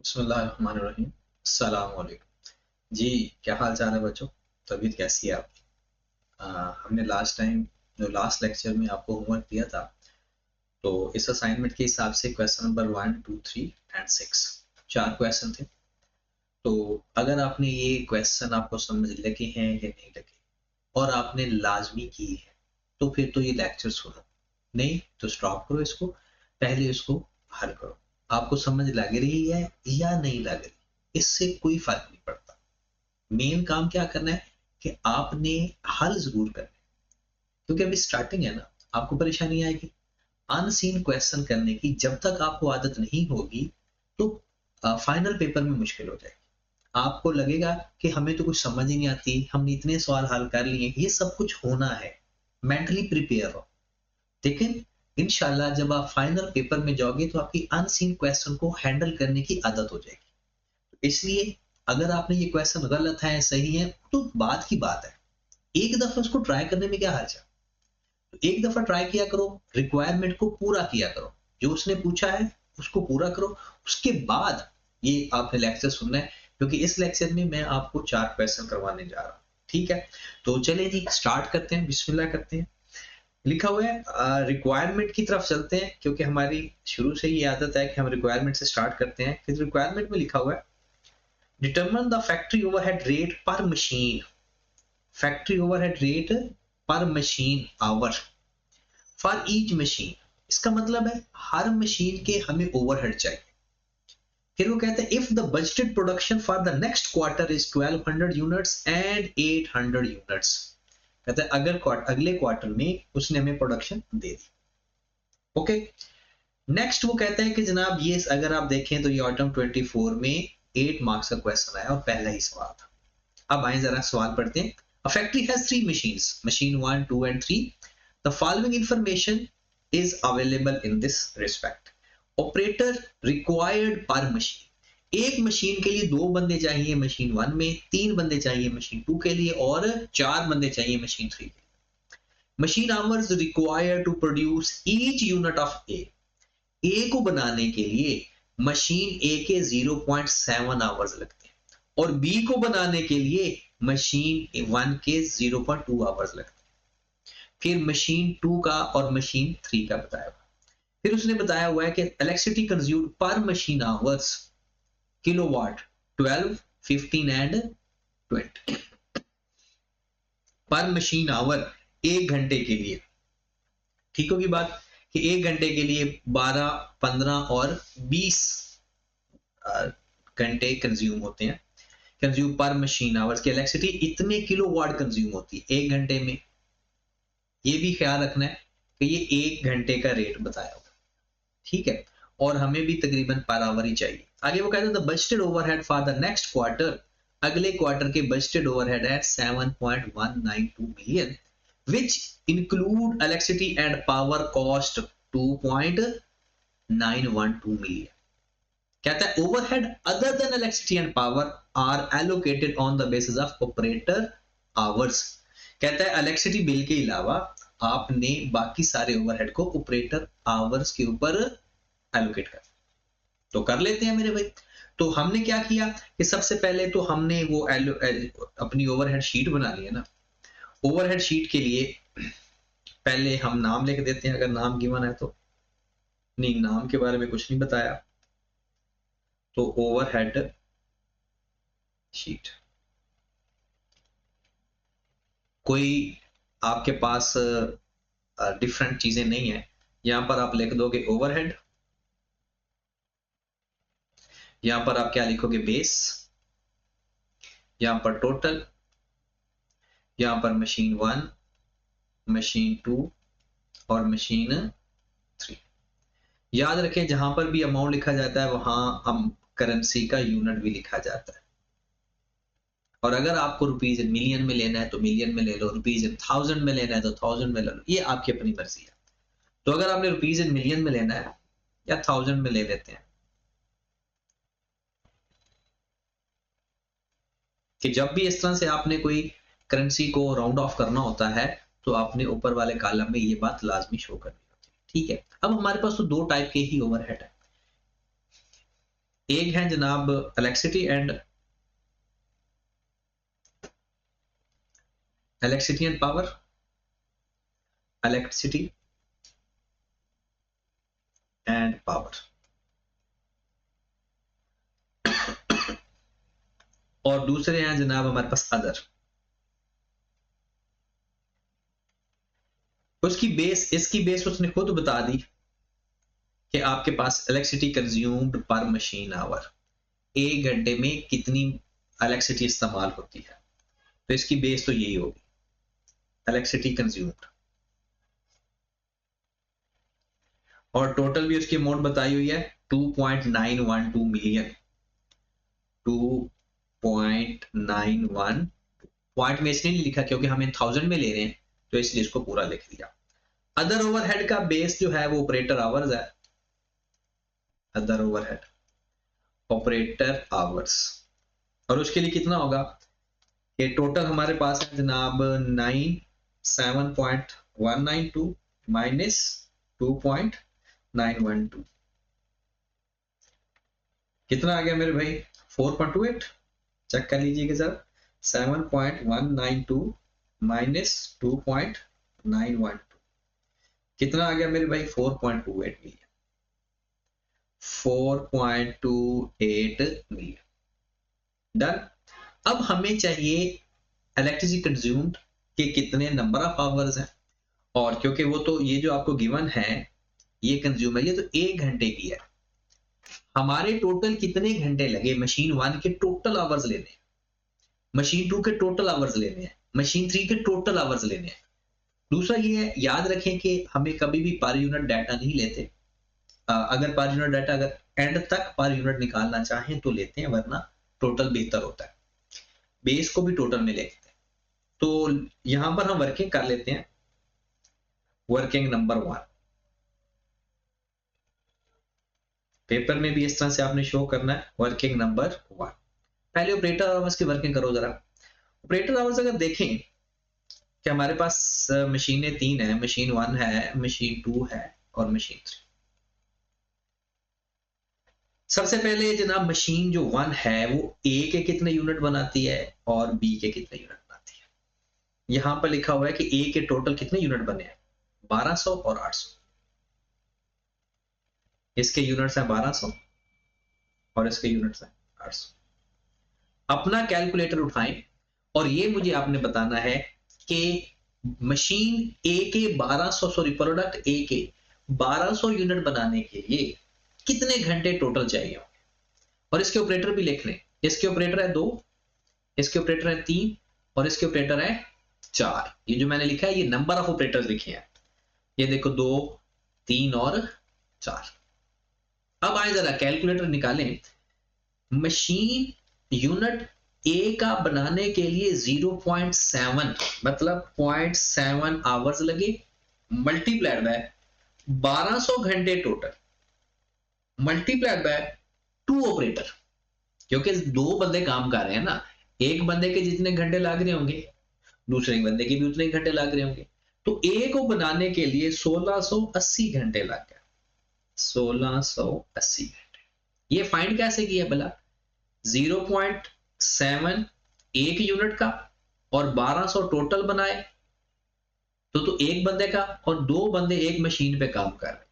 बिस्मिल्लाहिर्रहमानिर्रहीम। अस्सलाम वालेकुम जी। क्या हाल चाल है बच्चों? तबीयत कैसी है आपकी? हमने लास्ट टाइम जो लास्ट लेक्चर में आपको होमवर्क दिया था, तो इस असाइनमेंट के हिसाब से क्वेश्चन नंबर 1, 2, 3 एंड 6 4 क्वेश्चन थे। तो अगर आपने ये क्वेश्चन आपको समझ लगे हैं या नहीं लगे और आपने लाजमी की है, तो फिर तो ये लेक्चर सुनो, नहीं तो स्टॉप करो इसको, पहले इसको हल करो। आपको समझ लग रही है या नहीं लग रही, इससे कोई फर्क नहीं पड़ता। मेन काम क्या करना है कि आपने हल जरूर करना है, क्योंकि अभी स्टार्टिंग है ना, आपको परेशानी आएगी अनसीन क्वेश्चन करने की। जब तक आपको आदत नहीं होगी तो फाइनल पेपर में मुश्किल हो जाएगी। आपको लगेगा कि हमें तो कुछ समझ ही नहीं आती, हमने इतने सवाल हल कर लिए। ये सब कुछ होना है, मेंटली प्रिपेयर हो। लेकिन इंशाल्लाह जब आप फाइनल पेपर में जाओगे तो आपकी अनसीन क्वेश्चन को हैंडल करने की आदत हो जाएगी। इसलिए अगर आपने ये क्वेश्चन गलत है सही है तो बात की बात है, एक दफा उसको ट्राई करने में क्या हर्ज है। तो एक दफा ट्राई किया करो, रिक्वायरमेंट को पूरा किया करो, जो उसने पूछा है उसको पूरा करो। उसके बाद ये आपने लेक्चर सुनना है, क्योंकि इस लेक्चर में मैं आपको 4 क्वेश्चन करवाने जा रहा हूँ। ठीक है, तो चलिए जी स्टार्ट करते हैं, बिस्मिल्लाह करते हैं। लिखा हुआ है रिक्वायरमेंट की तरफ चलते हैं, क्योंकि हमारी शुरू से ही आदत है कि हम रिक्वायरमेंट से स्टार्ट करते हैं। फिर रिक्वायरमेंट में लिखा हुआ है determine the factory overhead rate पर मशीन। फैक्ट्री ओवरहेड रेट पर machine hour for each machine. इसका मतलब है हर मशीन के हमें ओवरहेड चाहिए। फिर वो कहते हैं if the budgeted production for the next quarter is 1200 units and 800 units. कहते हैं अगर अगले क्वार्टर में उसने हमें प्रोडक्शन दे दी। ओके, नेक्स्ट वो कहता है कि जनाब ये अगर आप देखें तो ये ऑटम 24 में 8 मार्क्स का क्वेश्चन आया और पहला ही सवाल था। अब आए जरा सवाल पढ़ते हैं। A factory has 3 machines, machine 1, 2 and 3. The following information is available in this respect. Operator required per machine. एक मशीन के लिए 2 बंदे चाहिए मशीन 1 में, 3 बंदे चाहिए मशीन 2 के लिए और 4 बंदे चाहिए मशीन 3 के लिए। Machine hours required to produce each unit of A. A को बनाने के लिए मशीन A के 0.7 आवर्स लगते हैं और B को बनाने के लिए मशीन 1 के 0.2 आवर्स लगते हैं। फिर मशीन 2 का और मशीन 3 का बताया हुआ। फिर उसने बताया हुआ है कि इलेक्ट्रिसिटी कंज्यूम्ड पर मशीन आवर्स किलोवाट 12, 15 एंड 20 पर मशीन आवर 1 घंटे के लिए। ठीक होगी बात कि 1 घंटे के लिए 12, 15 और 20 घंटे कंज्यूम होते हैं। कंज्यूम पर मशीन आवर्स की इलेक्ट्रिसिटी इतने किलोवाट कंज्यूम होती है 1 घंटे में। ये भी ख्याल रखना है कि ये 1 घंटे का रेट बताया होगा। ठीक है, और हमें भी तकरीबन पर आवर ही चाहिए। आगे वो कहते हैं the budgeted overhead for the next quarter. अगले क्वार्टर के बजटेड ओवरहेड है 7.192 million which include electricity and power cost 2.912 million. कहता है overhead other than electricity and power are allocated on the basis of operator hours. कहता है electricity bill के अलावा आपने बाकी सारे ओवरहेड को ऑपरेटर आवर्स के ऊपर एलोकेट कर। तो कर लेते हैं मेरे भाई। तो हमने क्या किया कि सबसे पहले तो हमने वो अपनी ओवरहेड शीट बना ली है ना। ओवरहेड शीट के लिए पहले हम नाम लिख देते हैं, अगर नाम गिवन है तो। नहीं, नाम के बारे में कुछ नहीं बताया, तो ओवरहेड शीट। कोई आपके पास डिफरेंट चीजें नहीं है, यहां पर आप लिख दोगे ओवरहेड। यहां पर आप क्या लिखोगे बेस, यहां पर टोटल, यहां पर मशीन 1, मशीन 2 और मशीन 3। याद रखें जहां पर भी अमाउंट लिखा जाता है वहां हम करेंसी का यूनिट भी लिखा जाता है। और अगर आपको रुपीज इन मिलियन में लेना है तो मिलियन में ले लो, रुपीज इन 1000 में लेना है तो 1000 में ले लो, ये आपकी अपनी मर्जी है। तो अगर आपने रुपीज इन मिलियन में लेना है या 1000 में ले लेते हैं, कि जब भी इस तरह से आपने कोई करेंसी को राउंड ऑफ करना होता है तो आपने ऊपर वाले कॉलम में ये बात लाजमी शो करनी होती है। ठीक है, अब हमारे पास तो 2 टाइप के ही ओवरहेड है। एक है जनाब electricity and power, electricity and power, और दूसरे हैं जनाब हमारे पास अदर। इसकी बेस उसने खुद बता दी कि आपके पास इलेक्ट्रिसिटी कंज्यूम्ड पर मशीन आवर, एक घंटे में कितनी इलेक्ट्रिसिटी इस्तेमाल होती है, तो इसकी बेस तो यही होगी, इलेक्ट्रिसिटी कंज्यूम्ड। और टोटल भी उसकी अमाउंट बताई हुई है 2.912 मिलियन। 2.912 पॉइंट में इसलिए नहीं लिखा क्योंकि हमें 1000 में ले रहे हैं, तो इसलिए इसको पूरा लिख दिया। अदर ओवरहेड का बेस जो है वो ऑपरेटर आवर्स है, अदर ओवरहेड ऑपरेटर आवर्स, और उसके लिए कितना होगा कि टोटल हमारे पास है जनाब 7.192 माइनस 2.912, कितना आ गया मेरे भाई 4.28, चेक कर लीजिएगा सर। 7.192 माइनस 2.912 कितना आ गया मेरे भाई 4.28 मिलियन, 4.28 मिलियन। डन। अब हमें चाहिए इलेक्ट्रिसिटी कंज्यूम्ड के कितने नंबर ऑफ आवर्स हैं, और क्योंकि वो तो ये जो आपको गिवन है ये कंज्यूमर, ये तो एक घंटे की है, हमारे टोटल कितने घंटे लगे मशीन 1 के टोटल आवर्स लेने हैं, मशीन 2 के टोटल आवर्स लेने हैं, मशीन 3 के टोटल आवर्स लेने हैं। दूसरा ये है, याद रखें कि हमें कभी भी पर यूनिट डाटा नहीं लेते, अगर पर यूनिट डाटा अगर एंड तक पर यूनिट निकालना चाहें तो लेते हैं, वरना टोटल बेहतर होता है, बेस को भी टोटल में लेते हैं। तो यहां पर हम वर्किंग कर लेते हैं, वर्किंग नंबर 1 पेपर में भी इस तरह से आपने शो करना है, वर्किंग नंबर 1। पहले ऑपरेटर आवर्स की वर्किंग करो जरा। ऑपरेटर आवर्स अगर देखें कि हमारे पास मशीनें 3 है, मशीन 1 है, मशीन 2 है और मशीन 3। सबसे पहले जनाब मशीन जो 1 है वो ए के कितने यूनिट बनाती है और बी के कितने यूनिट बनाती है। यहां पर लिखा हुआ है कि ए के टोटल कितने यूनिट बने हैं 1200 और 800, इसके यूनिट्स हैं 1200 और इसके यूनिट्स हैं 800। अपना कैलकुलेटर उठाएं और ये मुझे आपने बताना है कि मशीन ए के 1200 सॉरी प्रोडक्ट ए के 1200 यूनिट बनाने के लिए कितने घंटे टोटल चाहिए होंगे, और इसके ऑपरेटर भी लिख लें। इसके ऑपरेटर है 2, इसके ऑपरेटर है 3 और इसके ऑपरेटर है 4। ये जो मैंने लिखा है ये नंबर ऑफ ऑपरेटर्स लिखे हैं, ये देखो 2 3 और 4। अब आए जरा कैलकुलेटर निकालें। मशीन यूनिट ए का बनाने के लिए 0.7 मतलब 0.7 आवर्स लगे, मल्टीप्लाइड बाय 1200 घंटे टोटल, मल्टीप्लाइड बाय 2 ऑपरेटर, क्योंकि 2 बंदे काम कर रहे हैं ना, एक बंदे के जितने घंटे लग रहे होंगे दूसरे बंदे के भी उतने घंटे लग रहे होंगे, तो ए को बनाने के लिए 1680 घंटे लग गए, 1680 घंटे। ये फाइंड कैसे किया भला, 0.7 एक यूनिट का और 1200 टोटल बनाए, तो एक बंदे का और 2 बंदे एक मशीन पे काम कर रहे हैं।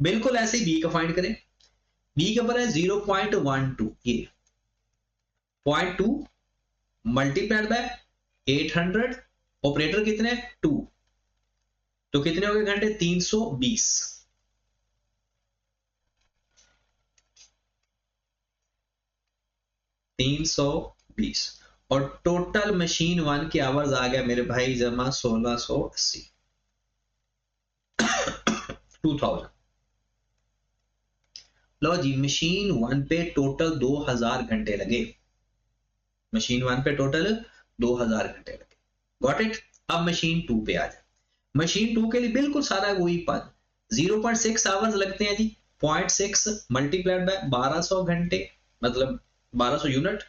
बिल्कुल ऐसे ही बी का फाइंड करें। बी के ऊपर है 0.12, ये 0.2 मल्टीप्लाइड बाय 800, ऑपरेटर कितने 2, तो कितने हो गए घंटे 320। और टोटल मशीन 1 के आवर्स आ गया मेरे भाई जमा 1680, 2000। लो जी, मशीन 1 पे टोटल 2000 घंटे लगे, मशीन 1 पे टोटल 2000 घंटे लगे, गॉट इट। अब मशीन 2 पे आ जाए। मशीन 2 के लिए बिल्कुल सारा वही पद, 0.6 आवर्स लगते हैं जी, 0.6 मल्टीप्लाइड बाय 1200 घंटे मतलब 1200 यूनिट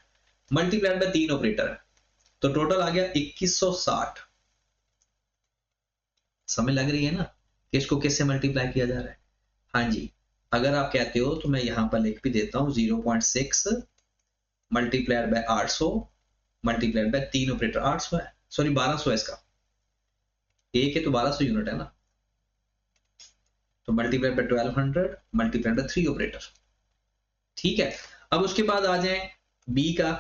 मल्टीप्लाइड बाय 3 ऑपरेटर, तो टोटल आ गया 2160। समझ लग रही है ना कि इसको किससे मल्टीप्लाई किया जा रहा है। हाँ जी, अगर आप कहते हो तो मैं यहां पर लिख भी देता हूं 0.6 multiplied by 800 multiplied by 3 operator 800 है, सॉरी 1200 है इसका, एक है तो 1200 यूनिट है ना, तो multiplied by 1200 multiplied by 3 operator. ठीक है, अब उसके बाद आ जाए बी का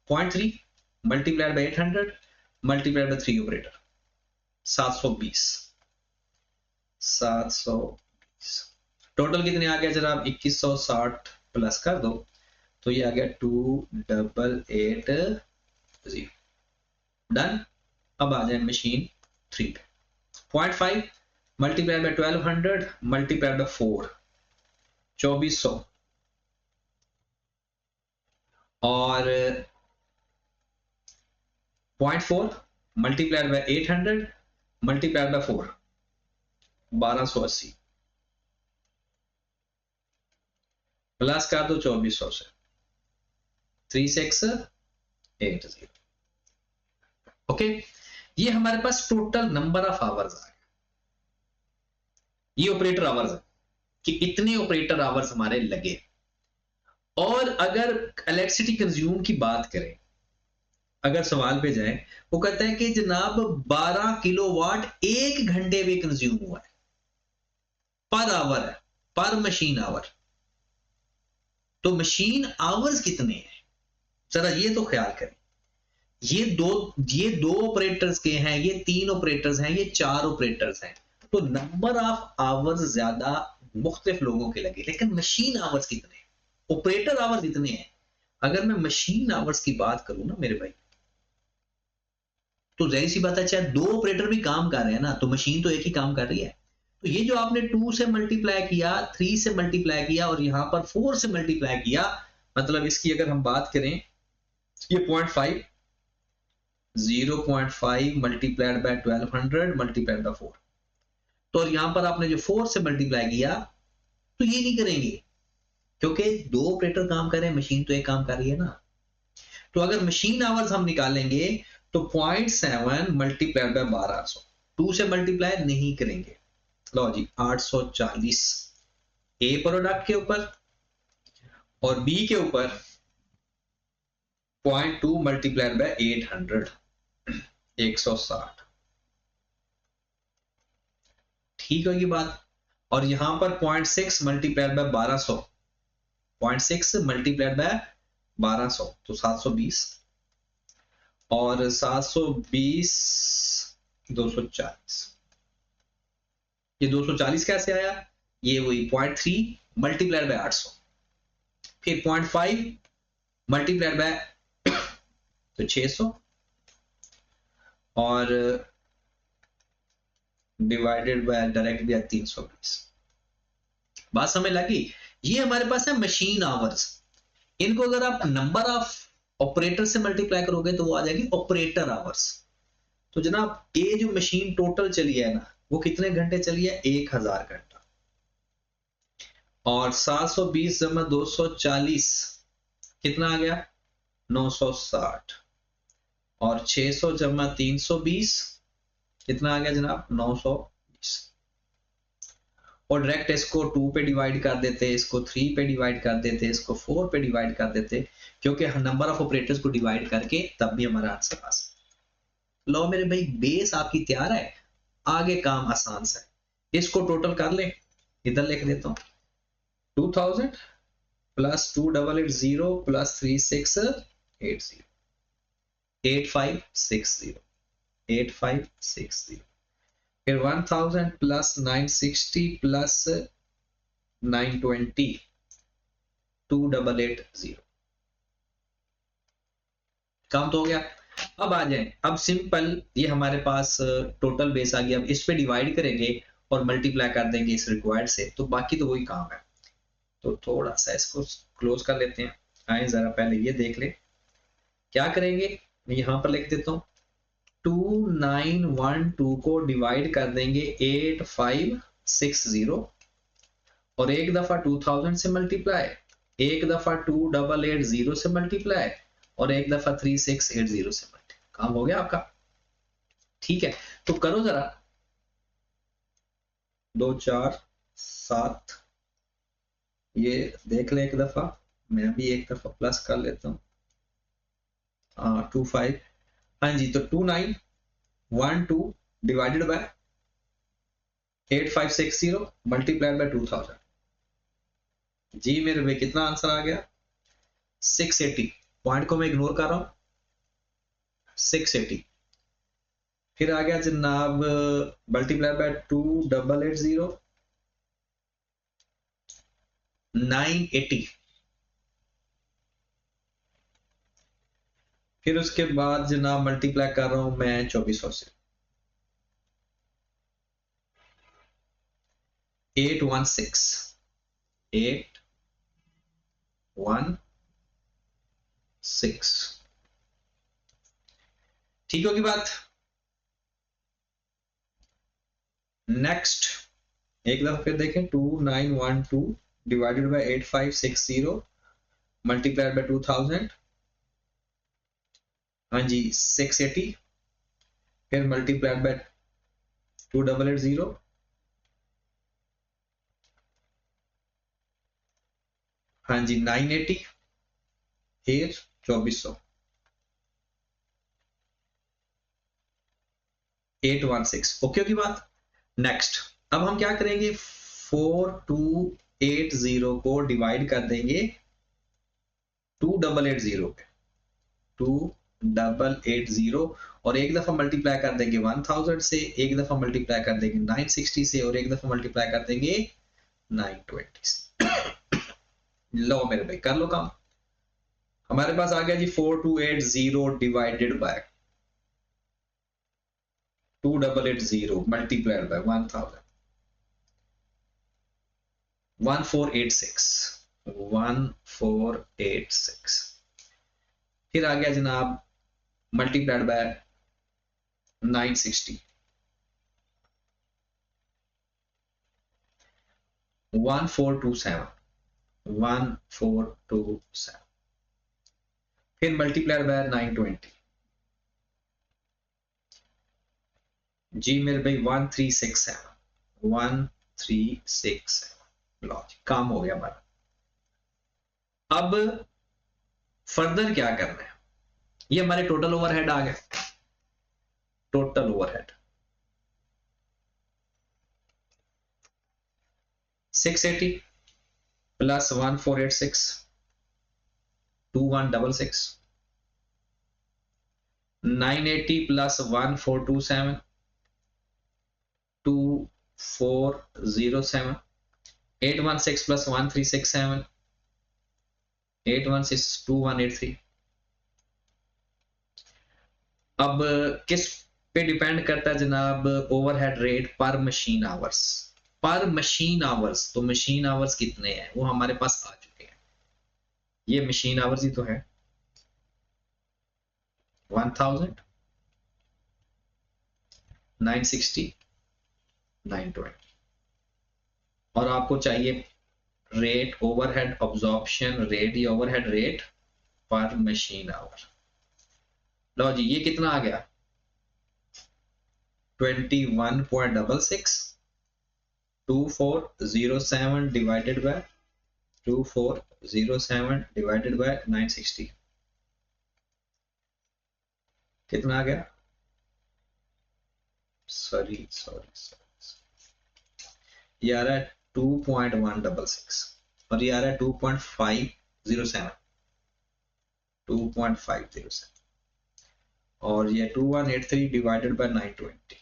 0.3 multiplied by 800 multiplied by 3 operator 720। Total कितने आ गया जरा आप 2160 प्लस कर दो तो ये आ गया 2880। डन। अब आ जाए मशीन 3 पे 0.5 मल्टीप्लाइड बाय 1200 मल्टीप्लाइड बाय 4 2400 और 0.4 multiplied by 800 multiplied by 4 1280 plus कर दो 2400 से 3680। ओके, ये हमारे पास टोटल नंबर ऑफ आवर्स आ गए, ये ऑपरेटर आवर्स है कि इतने ऑपरेटर आवर्स हमारे लगे। और अगर इलेक्ट्रिसिटी कंज्यूम की बात करें, अगर सवाल पे जाए, वो कहता है कि जनाब 12 किलोवाट एक घंटे में कंज्यूम हुआ है, पर आवर है, पर मशीन आवर। तो मशीन आवर्स कितने हैं जरा ये तो ख्याल करें। ये दो ऑपरेटर्स के हैं, ये 3 ऑपरेटर्स हैं, ये 4 ऑपरेटर्स हैं, तो नंबर ऑफ आवर्स ज्यादा मुख्तलिफ लोगों के लगे, लेकिन मशीन आवर्स कितने, ऑपरेटर आवर्स इतने हैं। अगर मैं मशीन आवर्स की बात करूं ना मेरे भाई, तो जाहिर सी बात है चाहे 2 ऑपरेटर भी काम कर रहे हैं ना, तो मशीन तो एक ही काम कर रही है। तो ये जो आपने 2 से मल्टीप्लाई किया, 3 से मल्टीप्लाई किया और यहां पर 4 से मल्टीप्लाई किया, मतलब इसकी अगर हम बात करें, ये 0.5 0.5 मल्टीप्लाइड बाय 1200 मल्टीप्लाइड बाय 4, तो और यहां पर आपने जो 4 से मल्टीप्लाई किया, तो ये नहीं करेंगे क्योंकि 2 ऑपरेटर काम कर रहे हैं, मशीन तो एक काम कर रही है ना। तो अगर मशीन आवर्स हम निकालेंगे तो 0.7 मल्टीप्लाइड बाय 1200, 2 से मल्टीप्लाई नहीं करेंगे। लो जी 840 ए प्रोडक्ट के ऊपर और बी के ऊपर 0.2 मल्टीप्लाइड बाय 800 160। ठीक होगी बात। और यहां पर 0.6 मल्टीप्लाइड बाय 1200, 0.6 मल्टीप्लाइड बाय 1200 तो 720 और 720 240। ये 240 कैसे आया, ये वही 0.3 मल्टीप्लाइड बाय 800, फिर 0.5 मल्टीप्लाइड बाय तो 600 और डिवाइडेड बाय डायरेक्ट भी 320। बात समझ लगी। ये हमारे पास है मशीन आवर्स। इनको अगर आप नंबर ऑफ ऑपरेटर से मल्टीप्लाई करोगे तो वो आ जाएगी ऑपरेटर आवर्स। तो जनाब ये जो मशीन टोटल चली है ना, वो कितने घंटे चली है, 1000 घंटा। और 720 जमा 240 कितना आ गया, 960 और 600 जमा 320 कितना आ गया जनाब, 920। और डायरेक्ट इसको 2 पे डिवाइड कर देते, इसको 3 पे डिवाइड कर देते, इसको 4 पे डिवाइड कर देते, क्योंकि नंबर ऑफ ऑपरेटर्स को डिवाइड करके तब भी हमारा आंसर आ सकता। लो मेरे भाई बेस आपकी तैयार है, आगे काम आसान सा है। इसको टोटल कर ले, इधर लिख देता हूं 2000 प्लस 2880 प्लस 3680 8560 8560, फिर 1000 प्लस 960 प्लस 920 2880। काम तो हो गया। अब आ जाए, अब सिंपल ये हमारे पास टोटल बेस आ गया। अब इस पे डिवाइड करेंगे और मल्टीप्लाई कर देंगे इस रिक्वायर्ड से, तो बाकी तो वही काम है। तो थोड़ा सा इसको क्लोज कर लेते हैं। आए जरा पहले ये देख ले क्या करेंगे। मैं यहां पर लिख देता हूं 2912 को डिवाइड कर देंगे 8560 और एक दफा 2000 से मल्टीप्लाई, एक दफा 2880 से मल्टीप्लाई और एक दफा 3680 से मल्टीप्लाई। काम हो गया आपका। ठीक है, तो करो जरा 2 4 7 ये देख ले एक दफा, मैं भी एक दफा प्लस कर लेता हूँ। 25, हाँ जी, तो 2912 डिवाइडेड बाय 8560 मल्टीप्लाइड बाय 2000। जी मेरे भाई कितना आंसर आ गया? 680। पॉइंट को मैं इग्नोर कर रहा हूँ, 680। फिर आ गया जनाब मल्टीप्लाइड बाय 2880, 980। फिर उसके बाद जनाब मल्टीप्लाई कर रहा हूं मैं 2400 से, 816, 816। ठीक होगी बात? नेक्स्ट एक दफा फिर देखें, 2912 डिवाइडेड बाय 8560 मल्टीप्लाइड बाय 2000, हाँ जी 680। फिर मल्टीप्लाइड बाय 2880, हाँ जी 980। फिर 2400, 816। ओके होगी बात? नेक्स्ट अब हम क्या करेंगे, 4280 को डिवाइड कर देंगे 2880 पे, 2880, और एक दफा मल्टीप्लाई कर देंगे 1000 से, एक दफा मल्टीप्लाई कर देंगे 960 से, और एक दफा मल्टीप्लाई कर देंगे 920 से। लो मेरे भाई कर लो काम। हमारे पास आ गया जी 4280 डिवाइडेड बाय 2880 मल्टीप्लाइड बाय 1000, 1486, 1486। फिर आ गया जनाब मल्टीप्लाइड बाय 960, 1427, 1427। फिर मल्टीप्लाइड बाय 920, जी मेरे भाई 1367, 1367। लो जी काम हो गया हमारा। अब फर्दर क्या करना है, ये हमारे टोटल ओवरहेड आ गए, total overhead 680 plus 1486, 2166, 980 plus 1427, 2407, 816 plus 1367, 816, 2183। अब किस पे डिपेंड करता है जनाब? ओवरहेड रेट पर मशीन आवर्स, पर मशीन आवर्स। तो मशीन आवर्स कितने हैं वो हमारे पास आ चुके हैं, ये मशीन आवर्स ही तो है 1000, 960, 920। और आपको चाहिए रेट, ओवरहेड अब्जॉर्प्शन रेट या ओवरहेड रेट पर मशीन आवर। लो जी ये कितना आ गया? 21.66, 2407 डिवाइडेड बाय 2407 डिवाइडेड बाय 960, कितना आ गया? सॉरी, ये आ रहा है 2.166, और ये आ रहा है 2.507, 2.507, और ये 2183 डिवाइडेड बाय 920,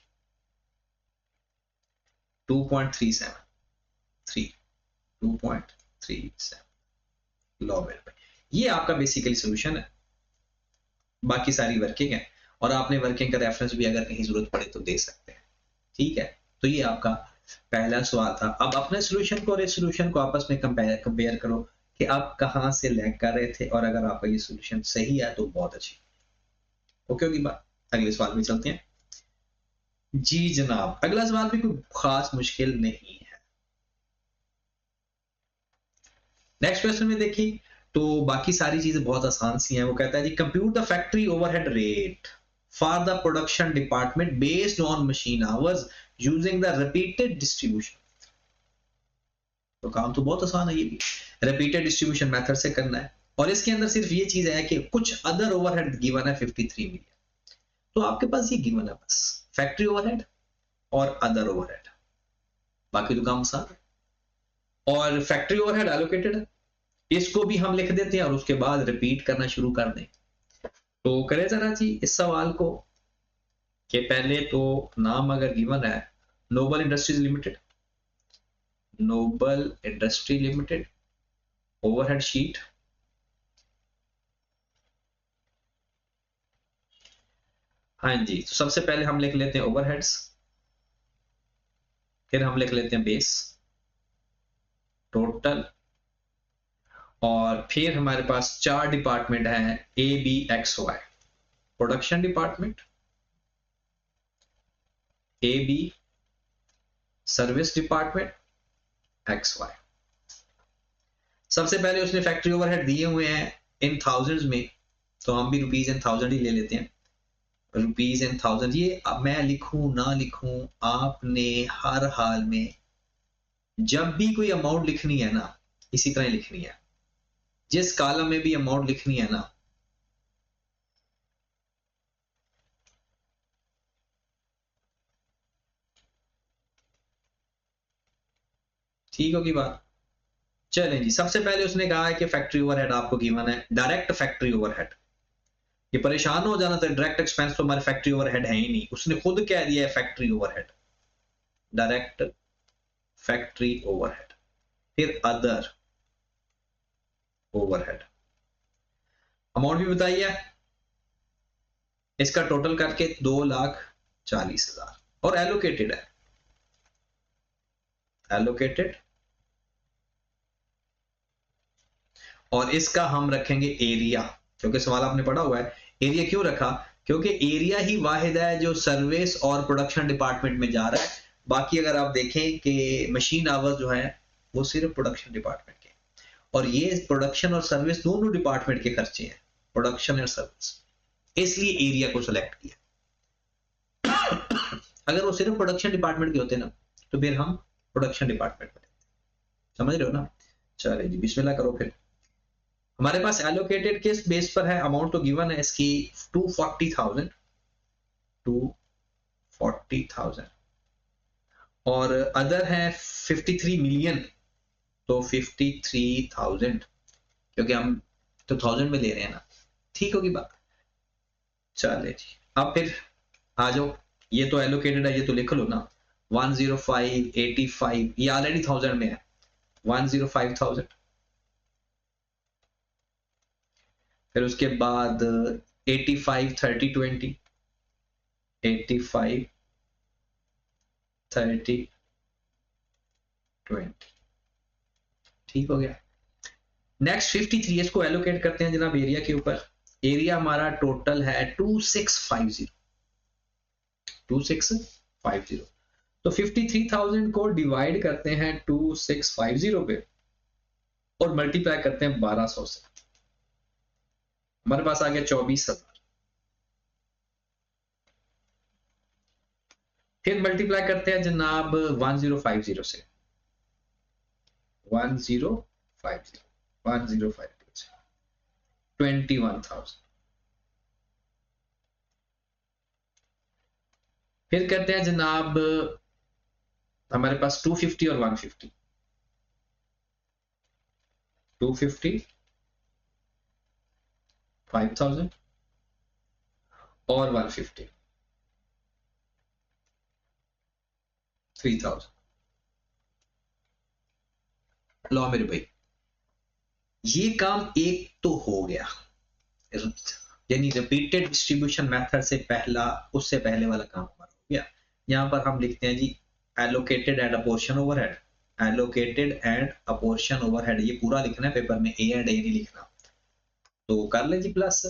2.373, 2.37। लो मेरे भाई ये आपका बेसिकली सोल्यूशन है, बाकी सारी वर्किंग है, और आपने वर्किंग का रेफरेंस भी अगर कहीं जरूरत पड़े तो दे सकते हैं। ठीक है, तो ये आपका पहला सवाल था। अब अपने सोल्यूशन को और इस सोल्यूशन को आपस में कंपेयर करो कि आप कहां से लैग कर रहे थे, और अगर आपका ये सोल्यूशन सही है तो बहुत अच्छी। ओके होगी बात? अगले सवाल में चलते हैं। जी जनाब अगला सवाल भी कोई खास मुश्किल नहीं है। नेक्स्ट क्वेश्चन में देखिए, तो बाकी सारी चीजें बहुत आसान सी हैं। वो कहता है जी compute the factory overhead rate for the production department based on machine hours using the repeated distribution. तो काम तो बहुत आसान है, ये भी रिपीटेड डिस्ट्रीब्यूशन मेथड से करना है। और इसके अंदर सिर्फ ये चीज है कि कुछ अदर ओवरहेड गिवन है 53 मिलियन, तो आपके पास ये गिवन है बस फैक्ट्री ओवरहेड और अदर ओवरहेड, बाकी तो काम आसान है। और फैक्ट्री ओवरहेड एलोकेटेड है, इसको भी हम लिख देते हैं और उसके बाद रिपीट करना शुरू कर दें। तो करें जरा जी इस सवाल को कि पहले तो नाम अगर गिवन है Noble Industries Limited, Noble Industry Limited overhead sheet, हाँ जी, तो सबसे पहले हम लिख लेते हैं ओवरहेड्स, फिर हम लिख लेते हैं बेस टोटल, और फिर हमारे पास 4 डिपार्टमेंट हैं A B X Y, production department, A B, service department, X Y. सबसे पहले उसने फैक्ट्री ओवरहेड दिए हुए हैं इन थाउजेंड्स में, तो हम भी रुपीज इन थाउजेंड ही ले लेते हैं, रुपीज इन थाउजेंड। ये अब मैं लिखूं ना लिखूं, आपने हर हाल में जब भी कोई अमाउंट लिखनी है ना इसी तरह लिखनी है, जिस कॉलम में भी अमाउंट लिखनी है ना ठीक होगी बात। चलें जी, सबसे पहले उसने कहा है कि फैक्ट्री ओवरहेड आपको गिवन है डायरेक्ट फैक्ट्री ओवरहेड। ये परेशान हो जाना था, डायरेक्ट एक्सपेंस तो हमारे फैक्ट्री ओवरहेड है ही नहीं, उसने खुद कह दिया है factory overhead, direct factory overhead, फिर अदर ओवरहेड, अमाउंट भी बताइए इसका टोटल करके 2,40,000 और एलोकेटेड है, एलोकेटेड, और इसका हम रखेंगे एरिया, क्योंकि सवाल आपने पढ़ा हुआ है। एरिया क्यों रखा? क्योंकि एरिया ही वाहिद है जो सर्विस और प्रोडक्शन डिपार्टमेंट में जा रहा है। बाकी अगर आप देखें कि मशीन आवर्स जो है वो सिर्फ प्रोडक्शन डिपार्टमेंट के, और ये प्रोडक्शन और सर्विस दोनों डिपार्टमेंट के खर्चे हैं, प्रोडक्शन और सर्विस, इसलिए एरिया को सिलेक्ट किया। अगर वो सिर्फ प्रोडक्शन डिपार्टमेंट के होते ना तो फिर हम प्रोडक्शन डिपार्टमेंट में, समझ रहे हो ना। चलिए जी बिस्मिल्लाह करो। फिर हमारे पास एलोकेटेड किस बेस पर है, अमाउंट तो गिवन है इसकी 240,000, 240,000, और अदर है 53 मिलियन, तो 53,000, क्योंकि हम तो 1000 में ले रहे हैं ना, ठीक होगी बात। चले जी अब फिर आ जाओ, ये तो एलोकेटेड है, ये तो लिख लो ना, 105, 85, ये ऑलरेडी 1000 में है, 105,000, फिर उसके बाद 85, 30, 20, 85, 30, 20, ठीक हो गया। नेक्स्ट 53, इसको एलोकेट करते हैं जनाब एरिया के ऊपर। एरिया हमारा टोटल है 2650, 2650, तो 53,000 को डिवाइड करते हैं 2650 पे और मल्टीप्लाई करते हैं 1200 से, हमारे पास आ गया 24,000। फिर मल्टीप्लाई करते हैं जनाब 1050 से, 1050, 1050 से 21,000। फिर करते हैं जनाब हमारे पास 250 और 150, 250, 5,000 और 150, 3,000। लो मेरे भाई, ये काम एक तो हो गया, यानी रिपीटेड डिस्ट्रीब्यूशन मेथड से पहला, उससे पहले वाला काम हमारा हो गया। यहां पर हम लिखते हैं जी allocated and apportion overhead, allocated and apportion overhead, ये पूरा लिखना है पेपर में, ए एंड ए नहीं लिखना। तो कर ले जी प्लस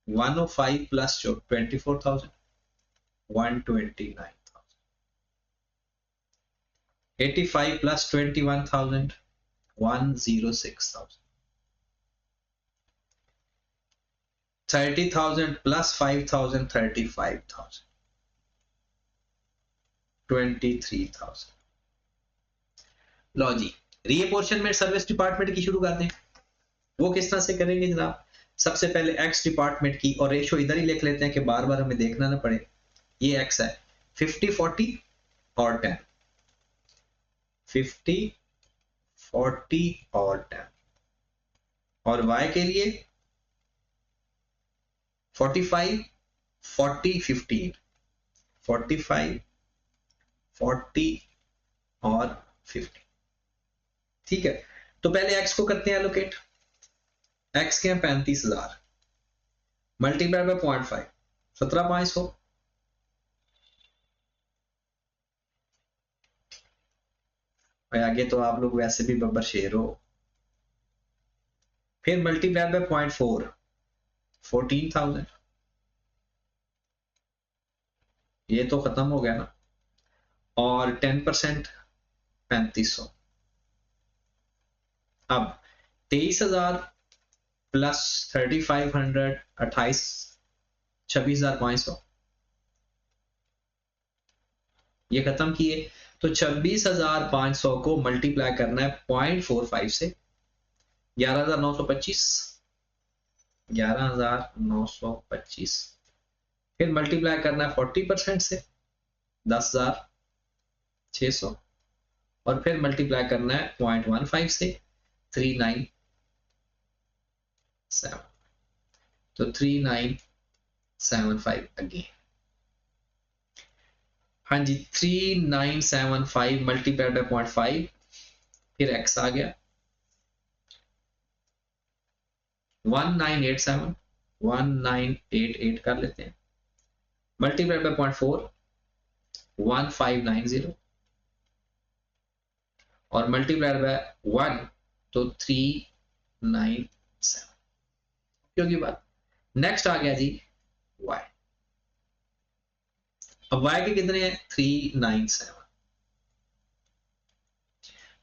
105 प्लस 24,000, 129,000, 85 प्लस 21,000, 106,000, 30,000 प्लस 5,000, 35,000, 23,000। लो जी रीअपोर्शनमेंट सर्विस डिपार्टमेंट की शुरू करते हैं। वो किस तरह से करेंगे जनाब? सबसे पहले एक्स डिपार्टमेंट की, और रेशो इधर ही लिख लेते हैं कि बार बार हमें देखना ना पड़े। ये एक्स है 50 40 और 10, 50 40 और 10, और वाई के लिए 45 40 15, 45 40 और 50। ठीक है, तो पहले एक्स को करते हैं एलोकेट। एक्स के हैं 35,000 मल्टीप्लाई बाय 0.5, 17,500। भाई आगे तो आप लोग वैसे भी बब्बर शेर हो। फिर मल्टीप्लाई बाय 0.4, 14,000। ये तो खत्म हो गया ना। और 10% 3500। अब 23,000 प्लस 3,500 28, 26,500। ये खत्म किए तो 26,500 को मल्टीप्लाई करना है 0.45 से, 11,925, 11,925। फिर मल्टीप्लाई करना है 40% से, 10,600, और फिर मल्टीप्लाई करना है 0.15 से, 397। तो 3975 अगेन। हाँ जी, 3975 मल्टीप्लाइड बाय 0.5, फिर एक्स आ गया 1987, 1988 कर लेते हैं, मल्टीप्लाइड बाय 0.4 1590, और मल्टीप्लाइड बाय 1 तो 397। क्योंकि बात नेक्स्ट आ गया जी y। अब y के कितने हैं? 397।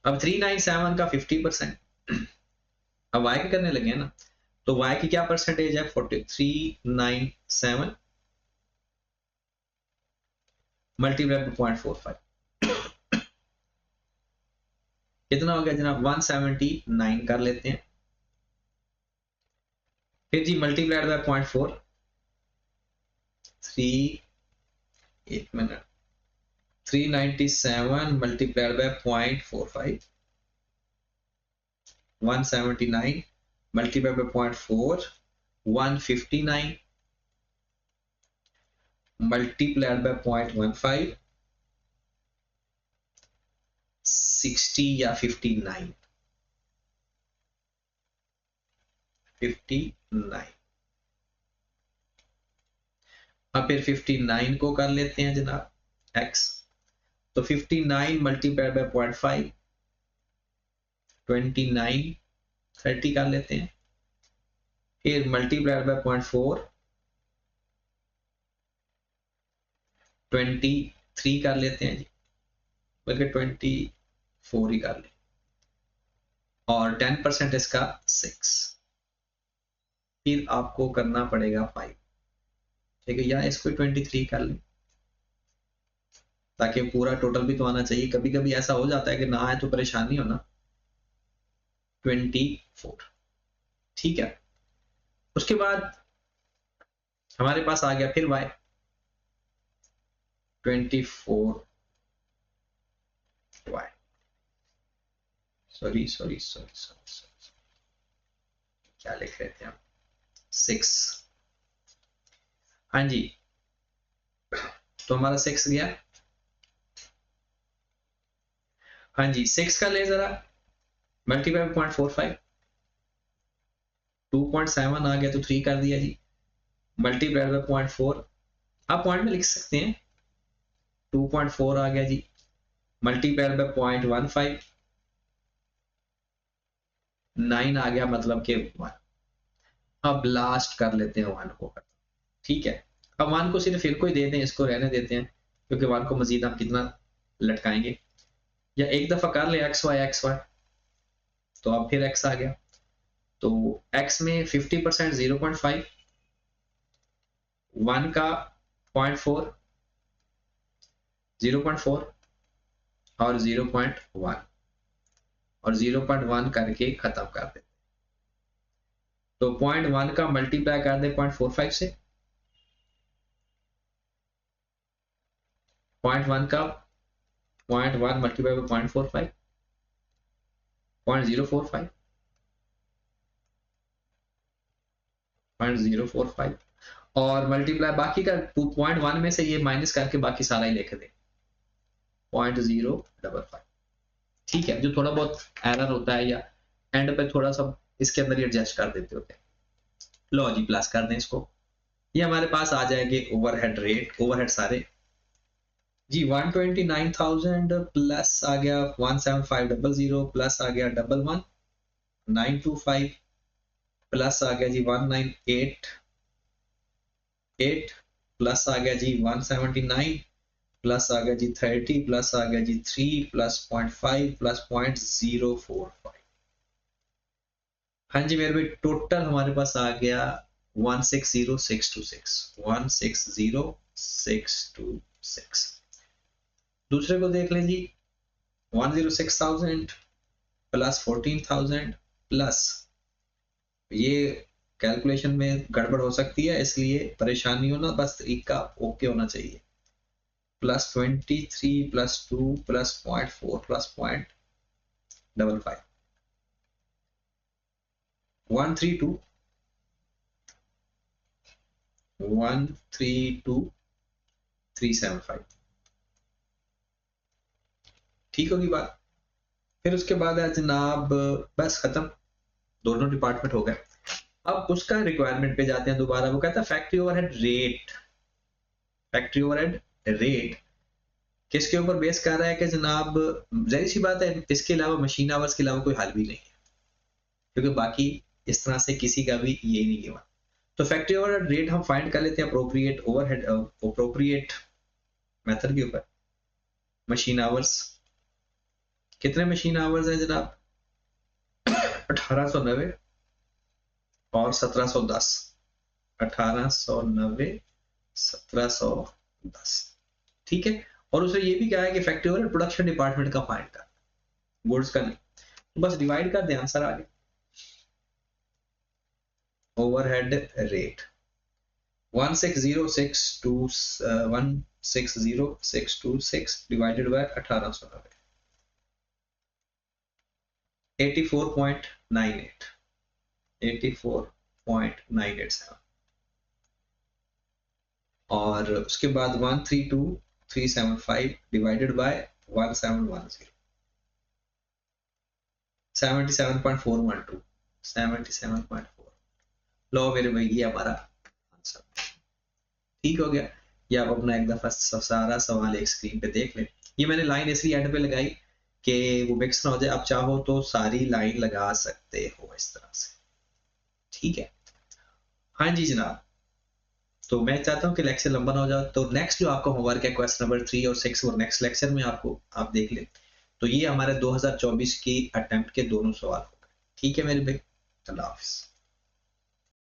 अब 397 का 50%, अब y के करने लगे हैं ना, तो y की क्या परसेंटेज है? 4397 मल्टीप्लाई बाय 0.45, कितना हो गया जनाब? 179 कर लेते हैं। फिर जी मल्टीप्लाइड बाय 0.4, 3, एक minute, 397 multiplied by 0.45, 179 multiplied by 0.4, 159 multiplied by 0.15, 60 या 59, 59। अब फिर 59 को कर लेते हैं जनाब x, तो 59 मल्टीप्लाइड बाय 0.5, 29, 30 कर लेते हैं। फिर मल्टीप्लाइड बाय 0.4, 23 कर लेते हैं जी, बल्कि 24 ही कर ले, और 10% इसका 6। फिर आपको करना पड़ेगा 5, ठीक है, या इसको 23 कर ले, ताकि पूरा टोटल भी तो आना चाहिए। कभी कभी ऐसा हो जाता है कि ना आए तो परेशानी हो ना। 24, ठीक है। उसके बाद हमारे पास आ गया फिर y, 24y, sorry sorry sorry sorry, क्या लिख रहे थे हम? 6। हाँ जी, तो हमारा 6 गया। हाँ जी, 6 का ले जरा मल्टीप्लाई 0.45, 2.7 आ गया तो 3 कर दिया जी, मल्टीप्लाई बाय 0.4, आप पॉइंट में लिख सकते हैं, 2.4 आ गया जी, मल्टीप्लाई बाय 0.15, 9 आ गया, मतलब कि 1। अब लास्ट कर लेते हैं 1 को, ठीक है। अब 1 को सिर्फ इनको ही दे दें, इसको रहने देते हैं, क्योंकि 1 को मजीद हम कितना लटकाएंगे, या एक दफा कर ले एक्स वाई, तो अब फिर x आ गया, तो x में 50% 0.5, 1 का 0.4, 0.4 और 0.1, और 0.1 करके खत्म कर दे। तो 0.1 का मल्टीप्लाई कर दे 0.45 से, 0.1 का 0.1 मल्टीप्लाई बाय 0.45, 0.045, 0.045 और मल्टीप्लाई बाकी का 0.1 में से ये माइनस करके बाकी सारा ही लिख दे 0.055। ठीक है, जो थोड़ा बहुत एरर होता है या एंड पे थोड़ा सा इसके अंदर ही एडजस्ट कर देते होते हैं। लो जी प्लस कर दें इसको, ये हमारे पास आ जाएंगे ओवरहेड रेट, ओवरहेड सारे जी 129,000 प्लस आ गया 17500 प्लस आ गया 11925 प्लस आ गया जी 1988 प्लस आ गया जी 179 प्लस आ गया जी 30 प्लस आ गया जी 3 प्लस 0.5 प्लस 0.045। हाँ जी मेरे भाई टोटल हमारे पास आ गया 160626, 160626। दूसरे को देख लें जी 106,000 प्लस 14,000 प्लस, ये कैलकुलेशन में गड़बड़ हो सकती है इसलिए परेशानी हो ना, बस तरीका ओके होना चाहिए। Plus 23 plus 2 plus 0.4 plus 0.55 132 132,375। ठीक होगी बात। फिर उसके बाद है जनाब बस खत्म, दोनों डिपार्टमेंट हो गए। अब उसका रिक्वायरमेंट पे जाते हैं दोबारा। वो कहता है factory overhead rate. Factory overhead rate किसके ऊपर बेस कर रहा है कि जनाब जाहिर सी बात है इसके अलावा मशीन आवर्स के अलावा कोई हल भी नहीं है, क्योंकि बाकी इस तरह से किसी का भी ये नहीं गिवन। तो फैक्ट्री ओवरहेड रेट हम फाइंड कर लेते हैं अप्रोप्रिएट ओवरहेड अप्रोप्रिएट मेथड के ऊपर। मशीन आवर्स कितने मशीन आवर्स हैं जनाब 1890 और 1710, 1890 1710। ठीक है, और उसने ये भी कहा है कि फैक्ट्री ओवरहेड प्रोडक्शन डिपार्टमेंट का फाइंड कर, गुड्स का नहीं। तो बस डिवाइड कर दे, आंसर आ गया। Overhead rate 160,626 divided by 1890, 84.98, 84.987। और उसके बाद 132,375 डिवाइडेड बाय 1710, 77.412, 77.4। लो मेरे भाई ये हमारा आंसर ठीक हो गया। ये आप अपना एक दफा सारा सवाल एक स्क्रीन पे देख लें। ये मैंने लाइन इसलिए एंड पे लगाई कि वो मिक्स ना हो जाए। आप चाहो तो सारी लाइन लगा सकते हो इस तरह से, ठीक है। हाँ जी जनाब, तो मैं चाहता हूँ कि लेक्चर लंबा ना हो जाए, तो नेक्स्ट जो आपका होमवर्क है क्वेश्चन नंबर 3 और 6 वो नेक्स्ट लेक्चर में आपको आप देख लें। तो ये हमारे 2024 की अटेम्प्ट के दोनों सवाल हो गए। ठीक है मेरे भाई, अल्लाह हाफिज।